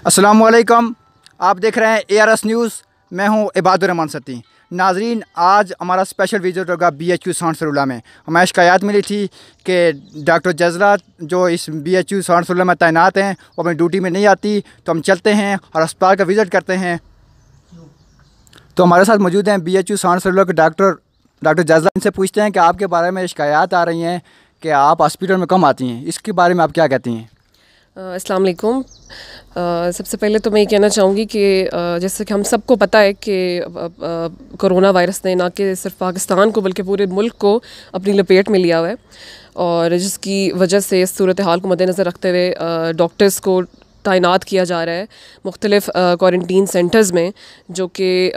अस्सलामुअलैकुम, आप देख रहे हैं ARS न्यूज़। मैं हूं इबादुर रहमान सती। नाजरीन, आज हमारा स्पेशल विजिट होगा BHU सांड में। हमें शिकायत मिली थी कि डॉक्टर जजला जो इस BHU सांड में तैनात हैं वो अपनी ड्यूटी में नहीं आती, तो हम चलते हैं और अस्पताल का विज़िट करते हैं। तो हमारे साथ मौजूद हैं BHU सांड के डॉक्टर जजला। इनसे पूछते हैं कि आपके बारे में शिकायत आ रही हैं कि आप हॉस्पिटल में कम आती हैं, इसके बारे में आप क्या कहती हैं? अस्सलाम वालेकुम। सबसे पहले तो मैं ये कहना चाहूँगी कि जैसे कि हम सबको पता है कि कोरोना वायरस ने ना कि सिर्फ पाकिस्तान को बल्कि पूरे मुल्क को अपनी लपेट में लिया हुआ है, और जिसकी वजह से इस सूरत हाल को मद्देनज़र रखते हुए डॉक्टर्स को तैनात किया जा रहा है मुख्तलिफ़ क्वारंटीन सेंटर्स में, जो कि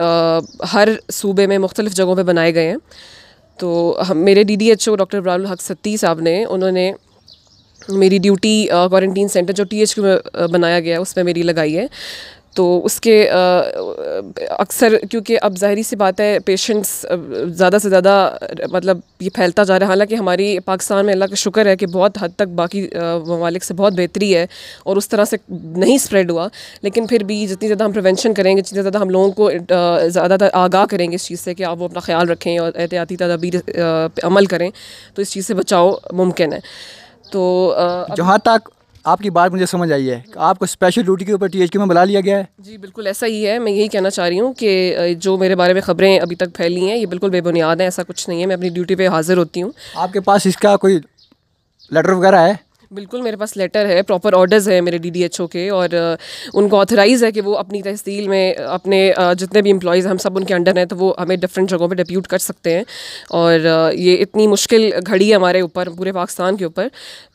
हर सूबे में मुख्तलिफ़ जगहों पर बनाए गए हैं। तो मेरे DDHO डॉक्टर इब्रारुल हक सत्ती साहब ने उन्होंने मेरी ड्यूटी क्वारंटीन सेंटर जो THQ में बनाया गया है उसमें मेरी लगाई है। तो उसके अक्सर, क्योंकि अब ज़ाहिरी सी बात है, पेशेंट्स ज़्यादा से ज़्यादा मतलब ये फैलता जा रहा है। हालांकि हमारी पाकिस्तान में अल्लाह का शुक्र है कि बहुत हद तक बाकी ममालिक से बहुत बेहतरी है और उस तरह से नहीं स्प्रेड हुआ, लेकिन फिर भी जितनी ज़्यादा हम प्रिवेंशन करेंगे, जितनी ज़्यादा हम लोगों को ज़्यादातर आगाह करेंगे इस चीज़ से कि आप वो अपना ख्याल रखें और एहतियाती तदाबीर अमल करें, तो इस चीज़ से बचाव मुमकिन है। तो जहाँ तक आपकी बात मुझे समझ आई है कि आपको स्पेशल ड्यूटी के ऊपर THQ में बुला लिया गया है। जी बिल्कुल ऐसा ही है। मैं यही कहना चाह रही हूँ कि जो मेरे बारे में ख़बरें अभी तक फैली हैं ये बिल्कुल बेबुनियाद हैं। ऐसा कुछ नहीं है, मैं अपनी ड्यूटी पे हाज़िर होती हूँ। आपके पास इसका कोई लेटर वगैरह है? बिल्कुल मेरे पास लेटर है, प्रॉपर ऑर्डर्स हैं मेरे DDHO के, और उनको ऑथराइज़ है कि वो अपनी तहसील में अपने जितने भी एम्प्लॉयज़ हम सब उनके अंडर हैं, तो वो हमें डिफरेंट जगहों पे डिप्यूट कर सकते हैं। और ये इतनी मुश्किल घड़ी है हमारे ऊपर, पूरे पाकिस्तान के ऊपर।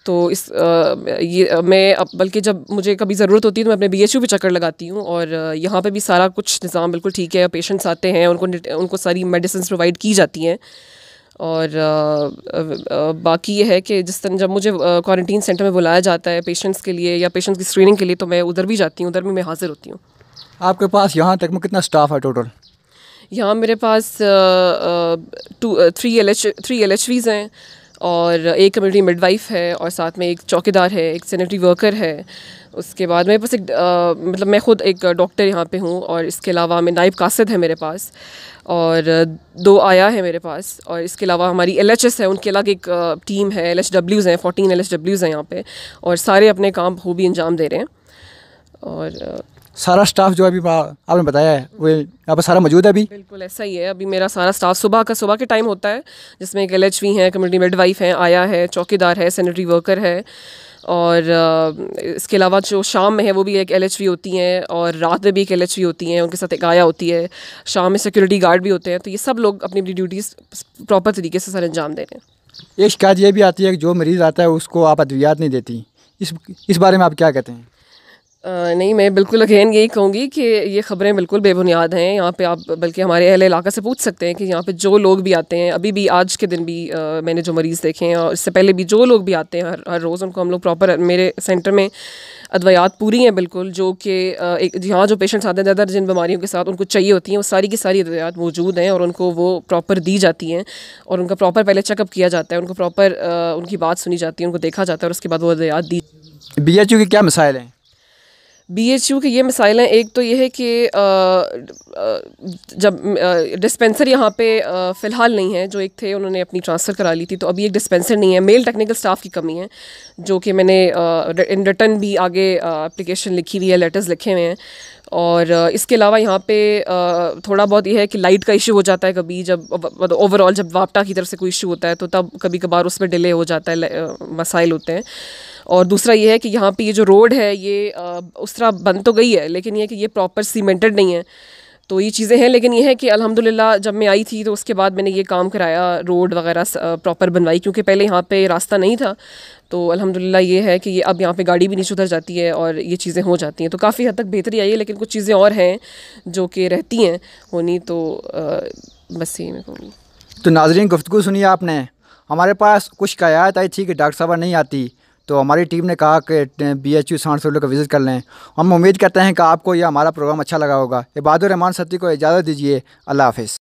तो ये मैं अब बल्कि जब मुझे कभी ज़रूरत होती है तो मैं अपने BHU पे चक्कर लगाती हूँ, और यहाँ पे भी सारा कुछ निज़ाम बिल्कुल ठीक है। पेशेंट्स आते हैं, उनको सारी मेडिसिन प्रोवाइड की जाती हैं। और बाकी ये है कि जिस तरह जब मुझे क्वारंटीन सेंटर में बुलाया जाता है पेशेंट्स के लिए या पेशेंट्स की स्क्रीनिंग के लिए, तो मैं उधर भी जाती हूँ, उधर भी मैं हाज़िर होती हूँ। आपके पास यहाँ तक में कितना स्टाफ है टोटल? यहाँ मेरे पास 3 LHVs हैं, और एक कम्युनिटी मिडवाइफ है, और साथ में एक चौकीदार है, एक सैनिटरी वर्कर है। उसके बाद मेरे पास एक मतलब मैं ख़ुद एक डॉक्टर यहाँ पे हूँ, और इसके अलावा मैं नायब कासिद है मेरे पास, और 2 आया है मेरे पास। और इसके अलावा हमारी LHS है, उनके अलग एक टीम है, LHWs हैं, 14 LHWs हैं यहाँ पे, और सारे अपने काम खूबी अंजाम दे रहे हैं। और सारा स्टाफ जो अभी आपने बताया है वो यहाँ पर सारा मौजूद है अभी? बिल्कुल ऐसा ही है। अभी मेरा सारा स्टाफ सुबह के टाइम होता है, जिसमें एक LHV हैं, कम्युनिटी मिडवाइफ हैं, आया है, चौकीदार है, सैनिटरी वर्कर है, और इसके अलावा जो शाम में है वो भी एक LHV होती हैं, और रात में भी एक LHV होती हैं, उनके साथ एक आया होती है। शाम में सिक्योरिटी गार्ड भी होते हैं। तो ये सब लोग अपनी अपनी ड्यूटीज़ प्रॉपर तरीके से सर अंजाम दे रहे हैं। एक शिकायत ये भी आती है कि जो मरीज़ आता है उसको आप अद्वियात नहीं देती, इस बारे में आप क्या कहते हैं? नहीं, मैं बिल्कुल अगेन यही कहूँगी कि ये ख़बरें बिल्कुल बेबुनियाद हैं। यहाँ पे आप बल्कि हमारे अहले इलाका से पूछ सकते हैं कि यहाँ पे जो लोग भी आते हैं, अभी भी आज के दिन भी मैंने जो मरीज़ देखे हैं, और इससे पहले भी जो लोग भी आते हैं हर रोज़, उनको हम लोग प्रॉपर मेरे सेंटर में अद्वियात पूरी हैं बिल्कुल, जो कि यहाँ जो पेशेंट्स आते हैं ज़्यादा जिन बीमारियों के साथ उनको चाहिए होती हैं, वो सारी की सारी अद्वियात मौजूद हैं, और उनको वो प्रॉपर दी जाती हैं, और उनका प्रॉपर पहले चेकअप किया जाता है, उनको प्रॉपर उनकी बात सुनी जाती है, उनको देखा जाता है, और उसके बाद वो अद्वियात दी। BHU के क्या मसाइल हैं? BHU के ये मसाइल हैं। एक तो ये है कि जब डिस्पेंसर यहाँ पे फ़िलहाल नहीं है, जो एक थे उन्होंने अपनी ट्रांसफ़र करा ली थी, तो अभी एक डिस्पेंसर नहीं है। मेल टेक्निकल स्टाफ की कमी है, जो कि मैंने इन रिटर्न भी आगे एप्लीकेशन लिखी हुई है, लेटर्स लिखे हुए हैं। और इसके अलावा यहाँ पे थोड़ा बहुत ये है कि लाइट का इशू हो जाता है कभी, जब ओवरऑल जब वापटा की तरफ से कोई इशू होता है तो तब कभी कभार उसमें डिले हो जाता है, मसाइल होते हैं। और दूसरा ये है कि यहाँ पे ये जो रोड है ये उस तरह बन तो गई है, लेकिन ये है कि ये प्रॉपर सीमेंटेड नहीं है। तो ये चीज़ें हैं, लेकिन ये है कि अल्हम्दुलिल्लाह जब मैं आई थी तो उसके बाद मैंने ये काम कराया, रोड वगैरह प्रॉपर बनवाई, क्योंकि पहले यहाँ पे रास्ता नहीं था। तो अल्हम्दुलिल्लाह ये है कि ये अब यहाँ पे गाड़ी भी नीचे उतर जाती है और ये चीज़ें हो जाती हैं, तो काफ़ी हद तक बेहतरी आई है। लेकिन कुछ चीज़ें और हैं जो कि रहती हैं होनी, तो बस यही मैं कहूँगी। तो नाज़रीन, गुफ्तगू सुनिए आपने। हमारे पास कुछ शिकायत आई थी कि डॉक्टर साहबा नहीं आती, तो हमारी टीम ने कहा कि BHU सांड का विज़िट कर लें। हम उम्मीद करते हैं कि आपको यह हमारा प्रोग्राम अच्छा लगा होगा। इबादुर रहमान सत्ती को इजाज़त दीजिए। अल्लाह हाफ़िज़।